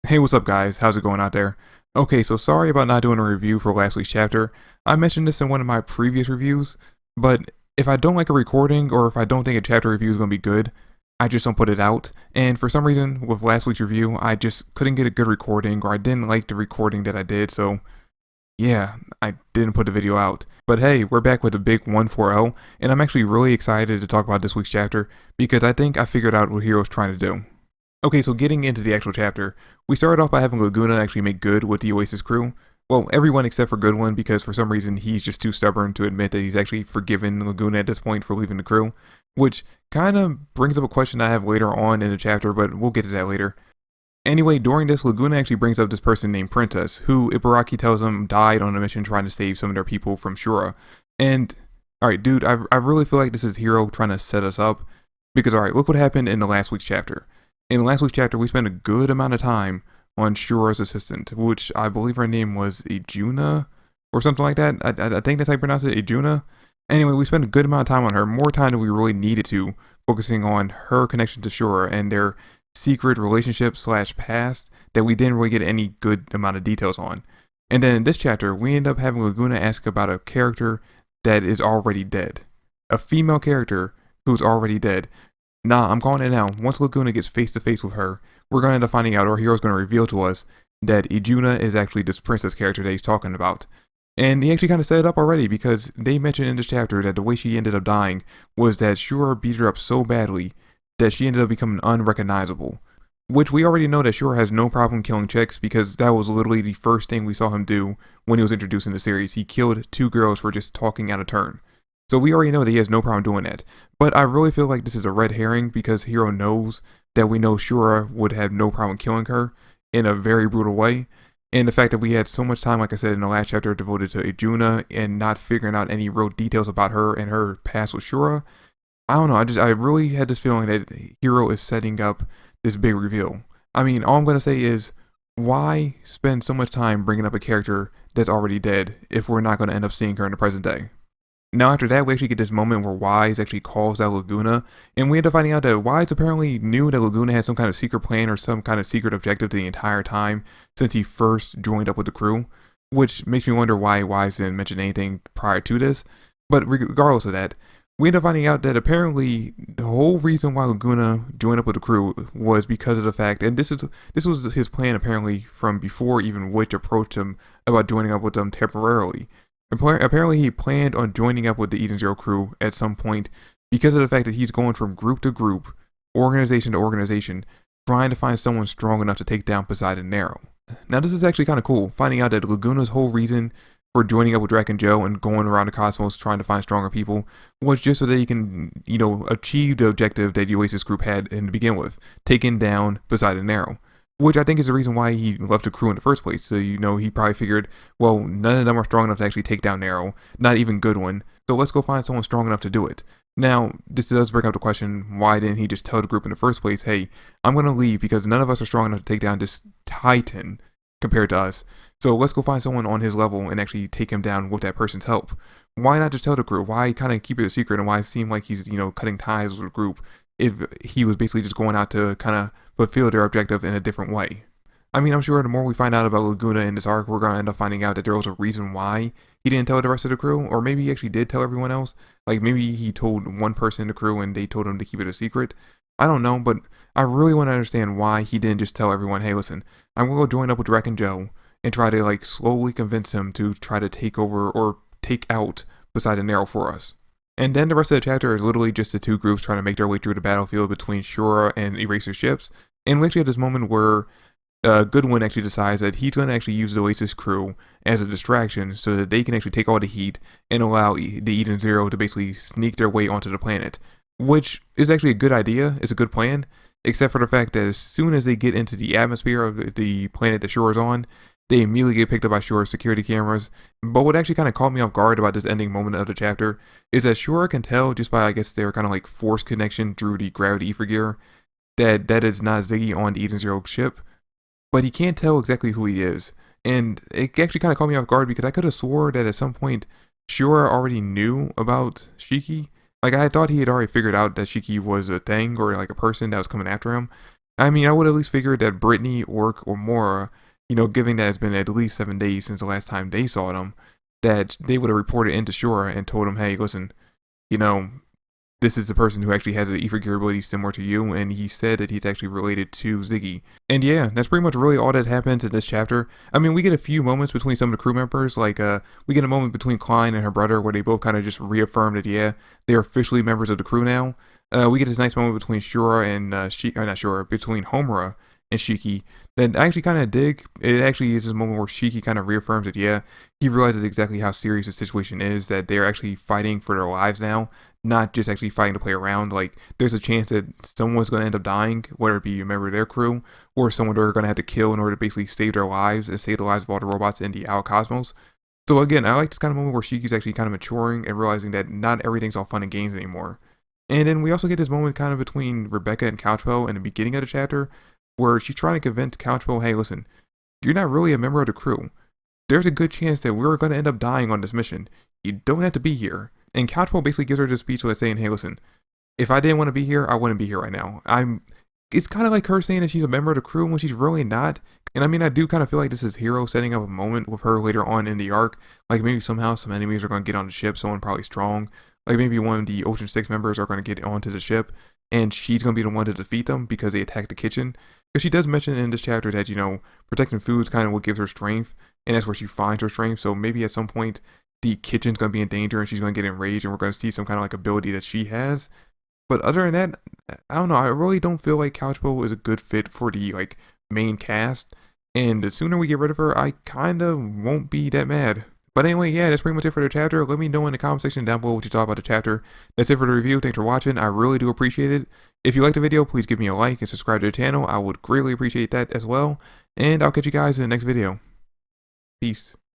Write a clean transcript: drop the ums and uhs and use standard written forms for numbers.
Hey, what's up guys? How's it going out there? Okay, so sorry about not doing a review for last week's chapter. I mentioned this in one of my previous reviews, but if I don't like a recording or if I don't think a chapter review is going to be good, I just don't put it out. And for some reason, with last week's review, I just couldn't get a good recording or I didn't like the recording that I did, so yeah, I didn't put the video out. But hey, we're back with a big 140, and I'm actually really excited to talk about this week's chapter because I think I figured out what Hero's trying to do. Okay, so getting into the actual chapter, we started off by having Laguna actually make good with the Oasis crew. Well, everyone except for Goodwin, because for some reason he's just too stubborn to admit that he's actually forgiven Laguna at this point for leaving the crew, which kind of brings up a question I have later on in the chapter, but we'll get to that later. Anyway, during this, Laguna actually brings up this person named Princess, who Ibaraki tells him died on a mission trying to save some of their people from Shura. And, alright, dude, I really feel like this is Hero trying to set us up, because alright, look what happened in the last week's chapter. In last week's chapter, we spent a good amount of time on Shura's assistant, which I believe her name was Ijuna, or something like that. I think that's how you pronounce it, Ijuna. Anyway, we spent a good amount of time on her, more time than we really needed to, focusing on her connection to Shura and their secret relationship slash past that we didn't really get any good amount of details on. And then in this chapter, we end up having Laguna ask about a character that is already dead. A female character who's already dead. Nah, I'm calling it now. Once Laguna gets face to face with her, we're going to end up finding out, or Hero's going to reveal to us, that Ijuna is actually this princess character that he's talking about. And he actually kind of set it up already because they mentioned in this chapter that the way she ended up dying was that Shura beat her up so badly that she ended up becoming unrecognizable. Which we already know that Shura has no problem killing chicks because that was literally the first thing we saw him do when he was introduced in the series. He killed 2 girls for just talking out of turn. So we already know that he has no problem doing that. But I really feel like this is a red herring because Hero knows that we know Shura would have no problem killing her in a very brutal way. And the fact that we had so much time, like I said in the last chapter, devoted to Ijuna and not figuring out any real details about her and her past with Shura, I don't know, I really had this feeling that Hero is setting up this big reveal. I mean, all I'm going to say is, why spend so much time bringing up a character that's already dead if we're not going to end up seeing her in the present day? Now after that, we actually get this moment where Wise actually calls out Laguna, and we end up finding out that Wise apparently knew that Laguna had some kind of secret plan or some kind of secret objective the entire time since he first joined up with the crew, which makes me wonder why Wise didn't mention anything prior to this. But regardless of that, we end up finding out that apparently the whole reason why Laguna joined up with the crew was because of the fact, and this was his plan apparently from before even Witch approached him about joining up with them temporarily. Apparently he planned on joining up with the Eden Zero crew at some point because of the fact that he's going from group to group, organization to organization, trying to find someone strong enough to take down Poseidon Narrow. Now this is actually kind of cool, finding out that Laguna's whole reason for joining up with Drac and Joe and going around the cosmos trying to find stronger people was just so that he can, achieve the objective that the Oasis group had to begin with, taking down Poseidon Narrow. Which I think is the reason why he left the crew in the first place. So, he probably figured, well, none of them are strong enough to actually take down Narrow, not even Goodwin. So let's go find someone strong enough to do it. Now, this does bring up the question, why didn't he just tell the group in the first place, hey, I'm going to leave because none of us are strong enough to take down this Titan compared to us. So let's go find someone on his level and actually take him down with that person's help. Why not just tell the crew? Why kind of keep it a secret and why seem like he's, cutting ties with the group if he was basically just going out to kind of fulfill their objective in a different way? I mean, I'm sure the more we find out about Laguna in this arc, we're going to end up finding out that there was a reason why he didn't tell the rest of the crew, or maybe he actually did tell everyone else. Like, maybe he told one person in the crew and they told him to keep it a secret. I don't know, but I really want to understand why he didn't just tell everyone, hey, listen, I'm going to go join up with Drac and Joe and try to, slowly convince him to try to take over or take out Poseidon Narrow for us. And then the rest of the chapter is literally just the 2 groups trying to make their way through the battlefield between Shura and Eraser's ships. And we actually have this moment where Goodwin actually decides that he's going to actually use the Oasis crew as a distraction so that they can actually take all the heat and allow the Eden Zero to basically sneak their way onto the planet. Which is actually a good idea, it's a good plan, except for the fact that as soon as they get into the atmosphere of the planet that Shura's on, they immediately get picked up by Shura's security cameras. But what actually kind of caught me off guard about this ending moment of the chapter is that Shura can tell just by, I guess, their kind of force connection through the gravity ether gear that is not Ziggy on the Eden Zero ship. But he can't tell exactly who he is. And it actually kind of caught me off guard because I could have swore that at some point Shura already knew about Shiki. I thought he had already figured out that Shiki was a thing or a person that was coming after him. I mean, I would at least figure that Brittany, Orc, or Mora, given that it's been at least 7 days since the last time they saw them, that they would have reported into Shura and told him, hey, listen, you know, this is the person who actually has an ether gear ability similar to you, and he said that he's actually related to Ziggy. And yeah, that's pretty much really all that happens in this chapter. I mean, we get a few moments between some of the crew members, like we get a moment between Klein and her brother where they both kind of just reaffirm that yeah, they're officially members of the crew now. We get this nice moment between Shura and not Shura, between Homura and Shiki that I actually kind of dig. It actually is this moment where Shiki kind of reaffirms that yeah, he realizes exactly how serious the situation is, that they're actually fighting for their lives now, not just actually fighting to play around. Like, there's a chance that someone's going to end up dying, whether it be a member of their crew or someone they're going to have to kill in order to basically save their lives and save the lives of all the robots in the outer cosmos. So again, I like this kind of moment where Shiki's actually kind of maturing and realizing that not everything's all fun and games anymore. And then we also get this moment kind of between Rebecca and Couchpo in the beginning of the chapter where she's trying to convince Couchpo, hey, listen, you're not really a member of the crew. There's a good chance that we're going to end up dying on this mission. You don't have to be here. And Couchpo basically gives her this speech with saying, hey, listen, if I didn't want to be here, I wouldn't be here right now. It's kind of like her saying that she's a member of the crew when she's really not. And I mean, I do kind of feel like this is Hero setting up a moment with her later on in the arc. Like maybe somehow some enemies are going to get on the ship, someone probably strong. Like maybe one of the Ocean 6 members are going to get onto the ship and she's going to be the one to defeat them because they attacked the kitchen. Because she does mention in this chapter that, protecting food is kind of what gives her strength. And that's where she finds her strength. So maybe at some point the kitchen's going to be in danger and she's going to get enraged and we're going to see some kind of like ability that she has. But other than that, I don't know. I really don't feel like Couchpo is a good fit for the like main cast. And the sooner we get rid of her, I kind of won't be that mad. But anyway, yeah, that's pretty much it for the chapter. Let me know in the comment section down below what you thought about the chapter. That's it for the review. Thanks for watching. I really do appreciate it. If you liked the video, please give me a like and subscribe to the channel. I would greatly appreciate that as well. And I'll catch you guys in the next video. Peace.